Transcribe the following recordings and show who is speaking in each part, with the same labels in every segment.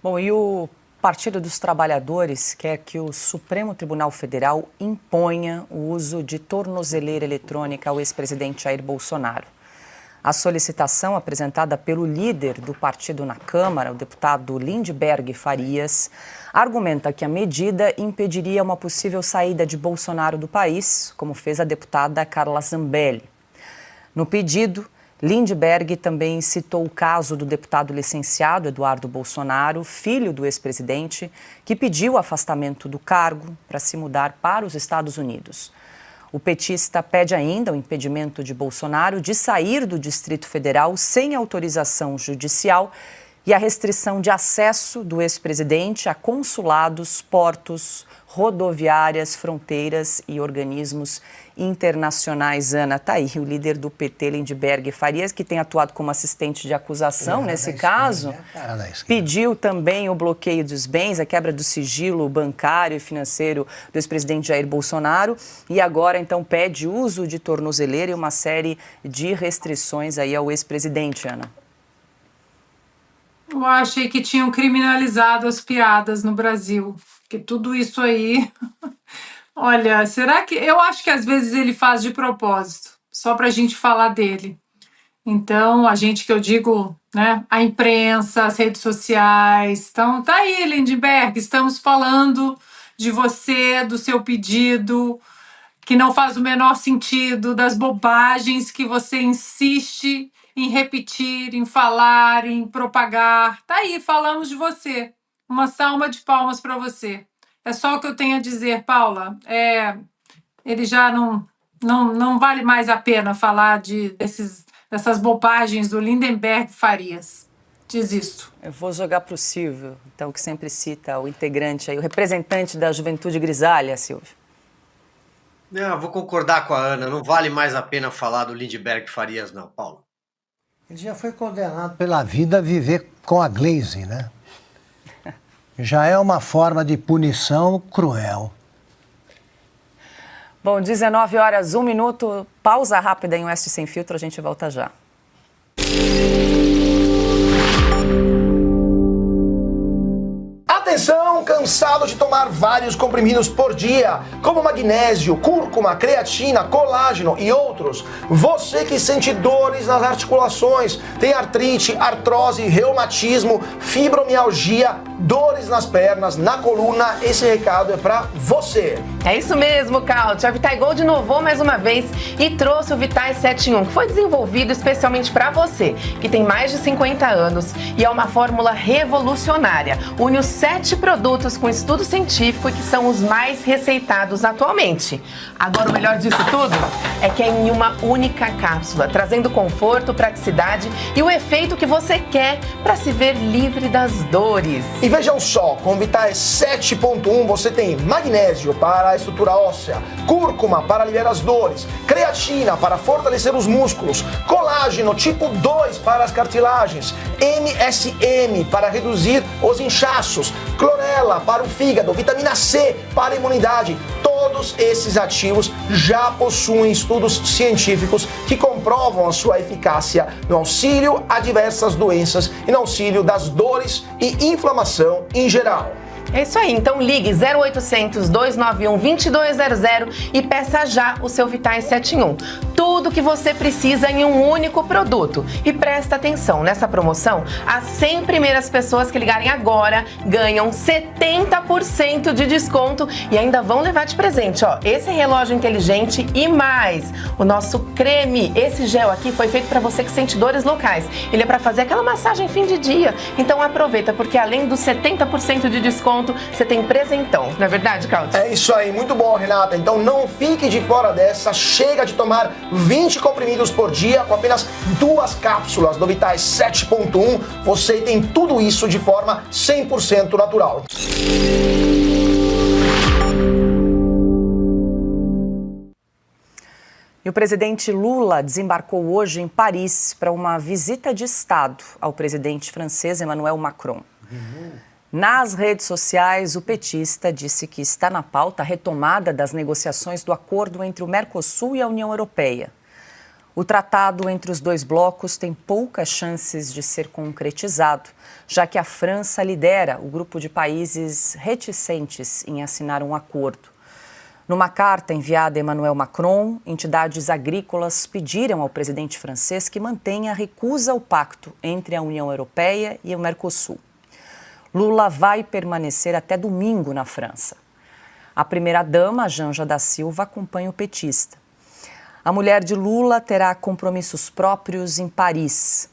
Speaker 1: Bom, e o Partido dos Trabalhadores quer que o Supremo Tribunal Federal imponha o uso de tornozeleira eletrônica ao ex-presidente Jair Bolsonaro. A solicitação apresentada pelo líder do partido na Câmara, o deputado Lindbergh Farias, argumenta que a medida impediria uma possível saída de Bolsonaro do país, como fez a deputada Carla Zambelli. No pedido, Lindbergh também citou o caso do deputado licenciado Eduardo Bolsonaro, filho do ex-presidente, que pediu o afastamento do cargo para se mudar para os Estados Unidos. O petista pede ainda o impedimento de Bolsonaro de sair do Distrito Federal sem autorização judicial e a restrição de acesso do ex-presidente a consulados, portos, rodoviárias, fronteiras e organismos internacionais. Ana, tá aí o líder do PT, Lindbergh Farias, que tem atuado como assistente de acusação nesse caso, pediu também o bloqueio dos bens, a quebra do sigilo bancário e financeiro do ex-presidente Jair Bolsonaro e agora, então, pede uso de tornozeleira e uma série de restrições aí ao ex-presidente, Ana.
Speaker 2: Eu achei que tinham criminalizado as piadas no Brasil, que tudo isso aí... Olha, será que... Eu acho que às vezes ele faz de propósito, só para a gente falar dele. Então, a gente que eu digo, né, a imprensa, as redes sociais, então tá aí, Lindbergh, estamos falando de você, do seu pedido, que não faz o menor sentido, das bobagens que você insiste em repetir, em falar, em propagar. Tá aí, falamos de você. Uma salva de palmas para você. É só o que eu tenho a dizer, Paula. Ele já não vale mais a pena falar dessas bobagens do Lindbergh Farias. Desisto.
Speaker 1: Eu vou jogar para o Silvio, então, que sempre cita o integrante, aí, o representante da Juventude Grisalha, Silvio.
Speaker 3: Não, vou concordar com a Ana. Não vale mais a pena falar do Lindbergh Farias, não, Paulo.
Speaker 4: Ele já foi condenado pela vida a viver com a Glaze, né? Já é uma forma de punição cruel.
Speaker 1: Bom, 19h01, pausa rápida em Oeste Sem Filtro, a gente volta já.
Speaker 5: Atenção, cansado de tomar vários comprimidos por dia, como magnésio, cúrcuma, creatina, colágeno e outros? Você que sente dores nas articulações, tem artrite, artrose, reumatismo, fibromialgia, dores nas pernas, na coluna, esse recado é pra você.
Speaker 6: É isso mesmo, Caute. A Vitai Gold inovou mais uma vez e trouxe o Vitai 7 em 1, que foi desenvolvido especialmente para você, que tem mais de 50 anos e é uma fórmula revolucionária. Une os 7 produtos com estudo científico e que são os mais receitados atualmente. Agora, o melhor disso tudo é que é em uma única cápsula, trazendo conforto, praticidade e o efeito que você quer para se ver livre das dores.
Speaker 5: E vejam só, com o Vitai 7.1 você tem magnésio para a estrutura óssea, cúrcuma para aliviar as dores, creatina para fortalecer os músculos, colágeno tipo 2 para as cartilagens, MSM para reduzir os inchaços, clorela para o fígado, vitamina C para a imunidade. Todos esses ativos já possuem estudos científicos que comprovam a sua eficácia no auxílio a diversas doenças e no auxílio das dores e inflamação em geral.
Speaker 6: É isso aí, então ligue 0800 291 2200 e peça já o seu Vitai 7 em 1. Tudo que você precisa em um único produto. E presta atenção, nessa promoção, as 100 primeiras pessoas que ligarem agora ganham 70% de desconto e ainda vão levar de presente, ó, esse relógio inteligente e mais, o nosso creme. Esse gel aqui foi feito para você que sente dores locais. Ele é para fazer aquela massagem fim de dia. Então aproveita, porque além dos 70% de desconto, você tem presentão, não é verdade, Claudio?
Speaker 5: É isso aí, muito bom, Renata. Então não fique de fora dessa. Chega de tomar 20 comprimidos por dia com apenas 2 cápsulas do Vitai 7.1. Você tem tudo isso de forma 100% natural.
Speaker 1: E o presidente Lula desembarcou hoje em Paris para uma visita de Estado ao presidente francês Emmanuel Macron. Nas redes sociais, o petista disse que está na pauta a retomada das negociações do acordo entre o Mercosul e a União Europeia. O tratado entre os dois blocos tem poucas chances de ser concretizado, já que a França lidera o grupo de países reticentes em assinar um acordo. Numa carta enviada a Emmanuel Macron, entidades agrícolas pediram ao presidente francês que mantenha a recusa ao pacto entre a União Europeia e o Mercosul. Lula vai permanecer até domingo na França. A primeira-dama, Janja da Silva, acompanha o petista. A mulher de Lula terá compromissos próprios em Paris.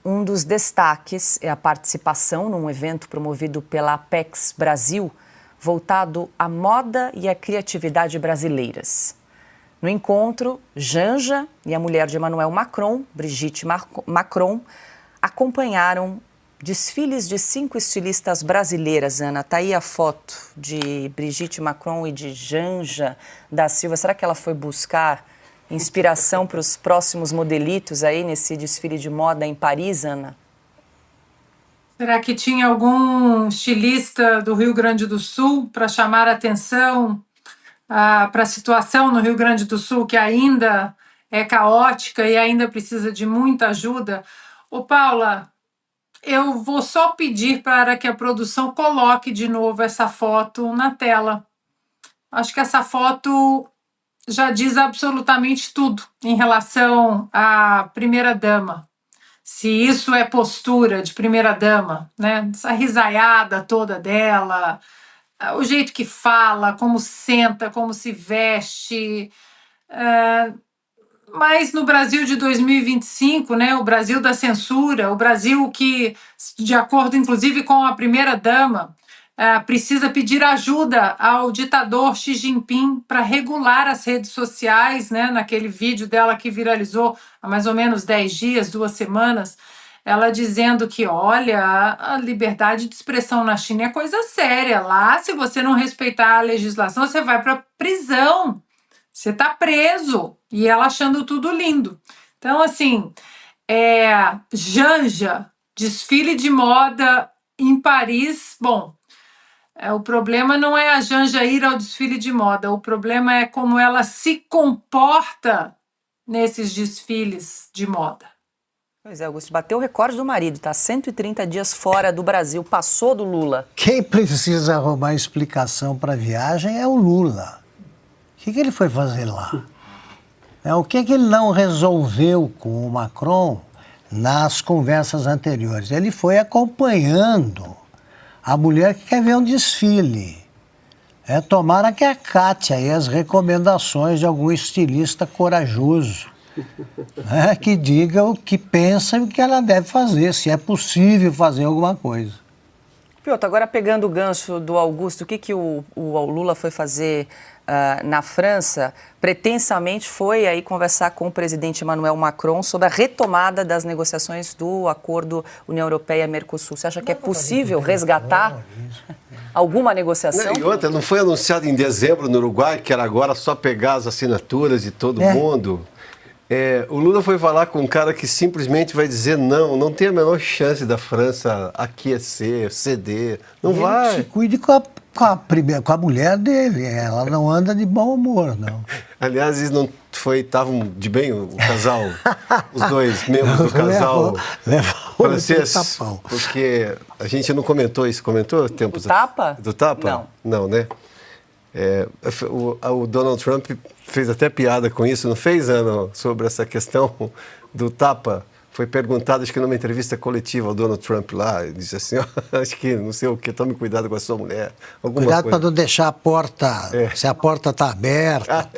Speaker 1: Um dos destaques é a participação num evento promovido pela Apex Brasil, voltado à moda e à criatividade brasileiras. No encontro, Janja e a mulher de Emmanuel Macron, Brigitte Macron, acompanharam desfiles de 5 estilistas brasileiras. Ana, está aí a foto de Brigitte Macron e de Janja da Silva. Será que ela foi buscar inspiração para os próximos modelitos aí nesse desfile de moda em Paris, Ana?
Speaker 2: Será que tinha algum estilista do Rio Grande do Sul para chamar a atenção para a situação no Rio Grande do Sul, que ainda é caótica e ainda precisa de muita ajuda? Ô, Paula, eu vou só pedir para que a produção coloque de novo essa foto na tela. Acho que essa foto já diz absolutamente tudo em relação à primeira-dama. Se isso é postura de primeira-dama, né? Essa risaiada toda dela, o jeito que fala, como senta, como se veste. Mas no Brasil de 2025, né, o Brasil da censura, o Brasil que, de acordo inclusive com a primeira-dama, precisa pedir ajuda ao ditador Xi Jinping para regular as redes sociais, né? Naquele vídeo dela que viralizou há mais ou menos 10 dias, 2 semanas, ela dizendo que, olha, a liberdade de expressão na China é coisa séria. Lá, se você não respeitar a legislação, você vai para a prisão, você está preso. E ela achando tudo lindo. Então, assim, Janja, desfile de moda em Paris, bom, o problema não é a Janja ir ao desfile de moda, o problema é como ela se comporta nesses desfiles de moda.
Speaker 1: Pois é, Augusto, bateu o recorde do marido, está 130 dias fora do Brasil, passou do Lula.
Speaker 4: Quem precisa arrumar explicação para a viagem é o Lula. O que ele foi fazer lá? O que ele não resolveu com o Macron nas conversas anteriores? Ele foi acompanhando a mulher que quer ver um desfile. Tomara que acate aí as recomendações de algum estilista corajoso, né, que diga o que pensa e o que ela deve fazer, se é possível fazer alguma coisa.
Speaker 1: Piotr, agora pegando o gancho do Augusto, o que o Lula foi fazer na França? Pretensamente foi aí conversar com o presidente Emmanuel Macron sobre a retomada das negociações do acordo União Europeia-Mercosul. Você acha que é possível resgatar alguma negociação?
Speaker 7: Não, e outra, não foi anunciado em dezembro no Uruguai que era agora só pegar as assinaturas de todo mundo? O Lula foi falar com um cara que simplesmente vai dizer não tem a menor chance da França aquecer, ceder, não vai.
Speaker 4: Se cuide com a mulher dele, ela não anda de bom humor, não.
Speaker 7: Aliás, eles não estavam de bem o casal, os dois membros do casal francês, porque a gente não comentou isso, comentou tempos
Speaker 1: do Tapa?
Speaker 7: Do Tapa? Não, né? O Donald Trump fez até piada com isso, não fez, Ana, sobre essa questão do Tapa? Foi perguntado, acho que numa entrevista coletiva ao Donald Trump lá, ele disse assim, acho que não sei o que, tome cuidado com a sua mulher.
Speaker 4: Cuidado para não deixar a porta, se a porta está aberta.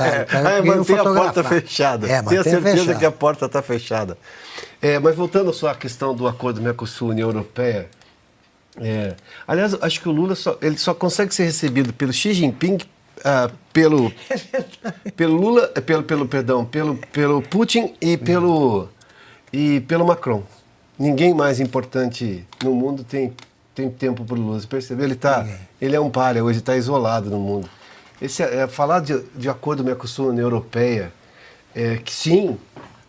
Speaker 7: Manter a porta fechada. Tenha certeza
Speaker 4: fechada.
Speaker 7: Que a porta está fechada. Mas voltando só à questão do acordo Mercosul-União Europeia, aliás, acho que o Lula ele só consegue ser recebido pelo Xi Jinping, pelo Putin e pelo Macron. Ninguém mais importante no mundo tem tempo para o Lula. Você percebeu? Ele é um pária, hoje está isolado no mundo. Falar de acordo Mercosul-União Europeia, que sim,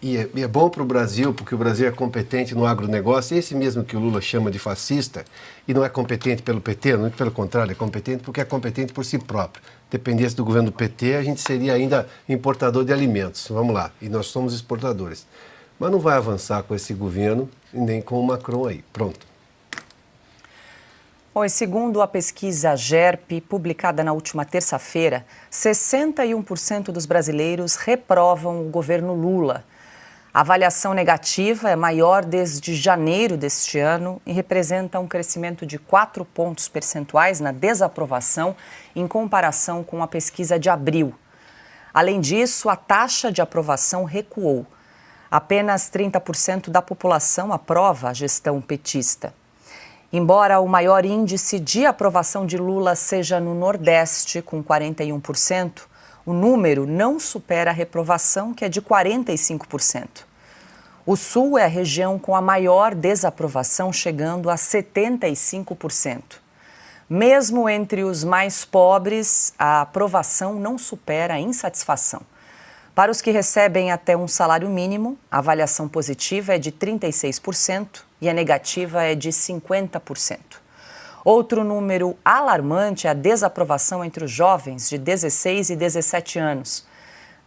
Speaker 7: e é bom para o Brasil, porque o Brasil é competente no agronegócio, esse mesmo que o Lula chama de fascista, e não é competente pelo PT, não é pelo contrário, é competente porque é competente por si próprio. Dependesse do governo do PT, a gente seria ainda importador de alimentos, vamos lá, e nós somos exportadores. Mas não vai avançar com esse governo, nem com o Macron aí, pronto.
Speaker 1: Bom, e segundo a pesquisa GERP, publicada na última terça-feira, 61% dos brasileiros reprovam o governo Lula. A avaliação negativa é maior desde janeiro deste ano e representa um crescimento de 4 pontos percentuais na desaprovação em comparação com a pesquisa de abril. Além disso, a taxa de aprovação recuou. Apenas 30% da população aprova a gestão petista. Embora o maior índice de aprovação de Lula seja no Nordeste, com 41%, o número não supera a reprovação, que é de 45%. O Sul é a região com a maior desaprovação, chegando a 75%. Mesmo entre os mais pobres, a aprovação não supera a insatisfação. Para os que recebem até um salário mínimo, a avaliação positiva é de 36% e a negativa é de 50%. Outro número alarmante é a desaprovação entre os jovens de 16 e 17 anos.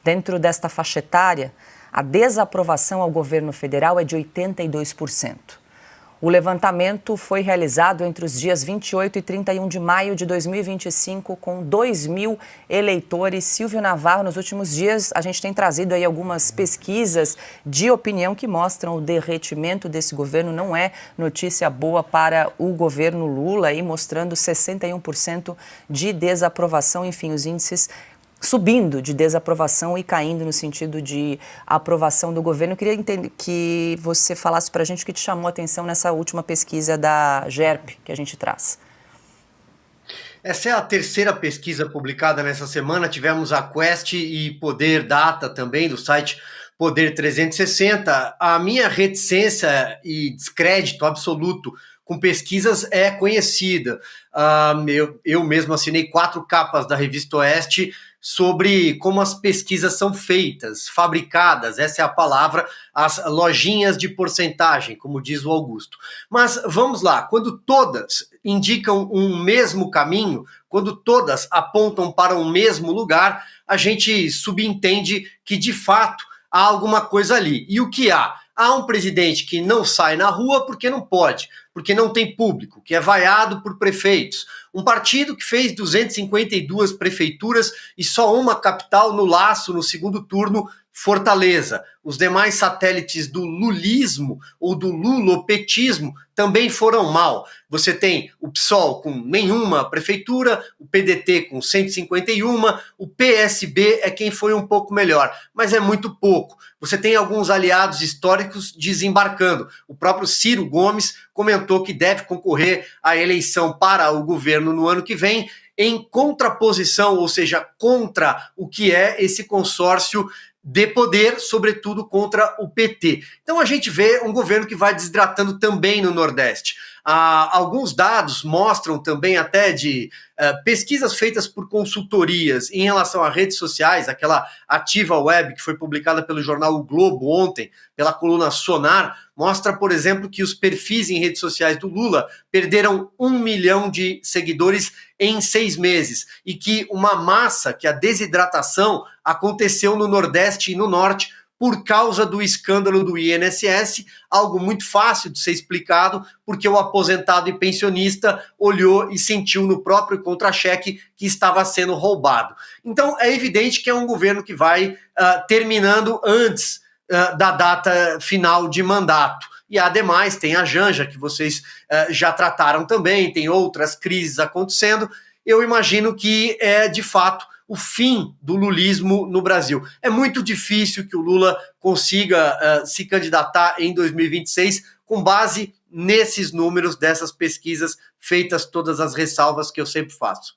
Speaker 1: Dentro desta faixa etária, a desaprovação ao governo federal é de 82%. O levantamento foi realizado entre os dias 28 e 31 de maio de 2025, com 2.000 eleitores. Silvio Navarro, nos últimos dias, a gente tem trazido aí algumas pesquisas de opinião que mostram o derretimento desse governo. Não é notícia boa para o governo Lula, aí mostrando 61% de desaprovação, enfim, os índices subindo de desaprovação e caindo no sentido de aprovação do governo. Eu queria que você falasse para a gente o que te chamou a atenção nessa última pesquisa da GERP que a gente traz.
Speaker 3: Essa é a terceira pesquisa publicada nessa semana. Tivemos a Quest e Poder Data também, do site Poder 360. A minha reticência e descrédito absoluto com pesquisas é conhecida. Eu mesmo assinei 4 capas da Revista Oeste sobre como as pesquisas são feitas, fabricadas, essa é a palavra, as lojinhas de porcentagem, como diz o Augusto. Mas vamos lá, quando todas indicam um mesmo caminho, quando todas apontam para um mesmo lugar, a gente subentende que de fato há alguma coisa ali. E o que há? Há um presidente que não sai na rua porque não pode, porque não tem público, que é vaiado por prefeitos. Um partido que fez 252 prefeituras e só uma capital no laço no segundo turno, Fortaleza. Os demais satélites do lulismo ou do lulopetismo também foram mal. Você tem o PSOL com nenhuma prefeitura, o PDT com 151, o PSB é quem foi um pouco melhor, mas é muito pouco. Você tem alguns aliados históricos desembarcando. O próprio Ciro Gomes comentou que deve concorrer à eleição para o governo no ano que vem, em contraposição, ou seja, contra o que é esse consórcio de poder, sobretudo contra o PT. Então a gente vê um governo que vai desidratando também no Nordeste. Alguns dados mostram também até de pesquisas feitas por consultorias em relação a redes sociais, aquela Ativa Web que foi publicada pelo jornal O Globo ontem, pela coluna Sonar, mostra, por exemplo, que os perfis em redes sociais do Lula perderam 1 milhão de seguidores em 6 meses e que uma massa, que a desidratação aconteceu no Nordeste e no Norte por causa do escândalo do INSS, algo muito fácil de ser explicado, porque o aposentado e pensionista olhou e sentiu no próprio contra-cheque que estava sendo roubado. Então é evidente que é um governo que vai terminando antes da data final de mandato. E ademais tem a Janja, que vocês já trataram também, tem outras crises acontecendo. Eu imagino que é de fato o fim do lulismo no Brasil. É muito difícil que o Lula consiga se candidatar em 2026 com base nesses números dessas pesquisas feitas, todas as ressalvas que eu sempre faço.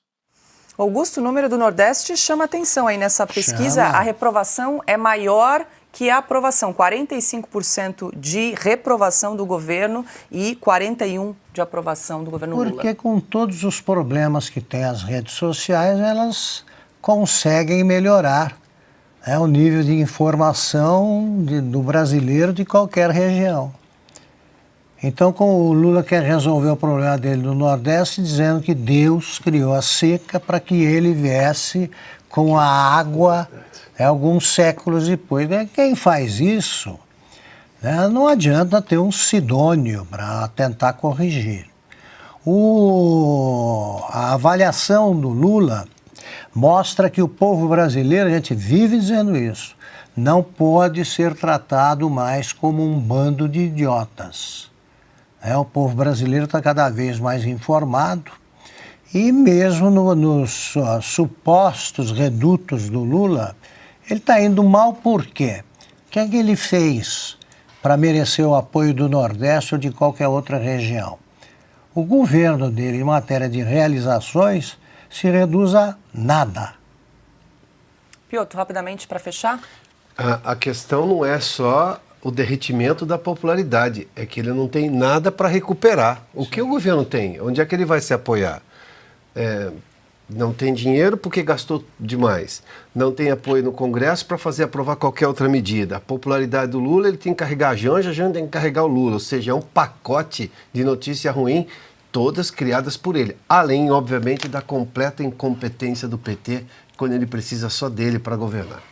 Speaker 1: Augusto, o número do Nordeste chama atenção aí nessa pesquisa. A reprovação é maior que a aprovação, 45% de reprovação do governo e 41% de aprovação do governo Lula.
Speaker 4: Porque com todos os problemas que tem as redes sociais, elas conseguem melhorar É o nível de informação do brasileiro de qualquer região. Então, o Lula quer resolver o problema dele no Nordeste dizendo que Deus criou a seca para que ele viesse com a água alguns séculos depois. Quem faz isso, né, não adianta ter um sidônio para tentar corrigir. A avaliação do Lula mostra que o povo brasileiro, a gente vive dizendo isso, não pode ser tratado mais como um bando de idiotas. O povo brasileiro está cada vez mais informado e mesmo nos supostos redutos do Lula, ele está indo mal por quê? O que é que ele fez para merecer o apoio do Nordeste ou de qualquer outra região? O governo dele, em matéria de realizações, se reduz a nada.
Speaker 1: Piotr, rapidamente para fechar?
Speaker 7: A questão não é só o derretimento da popularidade, é que ele não tem nada para recuperar. O que o governo tem? Onde é que ele vai se apoiar? Não tem dinheiro porque gastou demais. Não tem apoio no Congresso para fazer aprovar qualquer outra medida. A popularidade do Lula, ele tem que carregar a Janja tem que carregar o Lula. Ou seja, é um pacote de notícia ruim, todas criadas por ele. Além, obviamente, da completa incompetência do PT, quando ele precisa só dele para governar.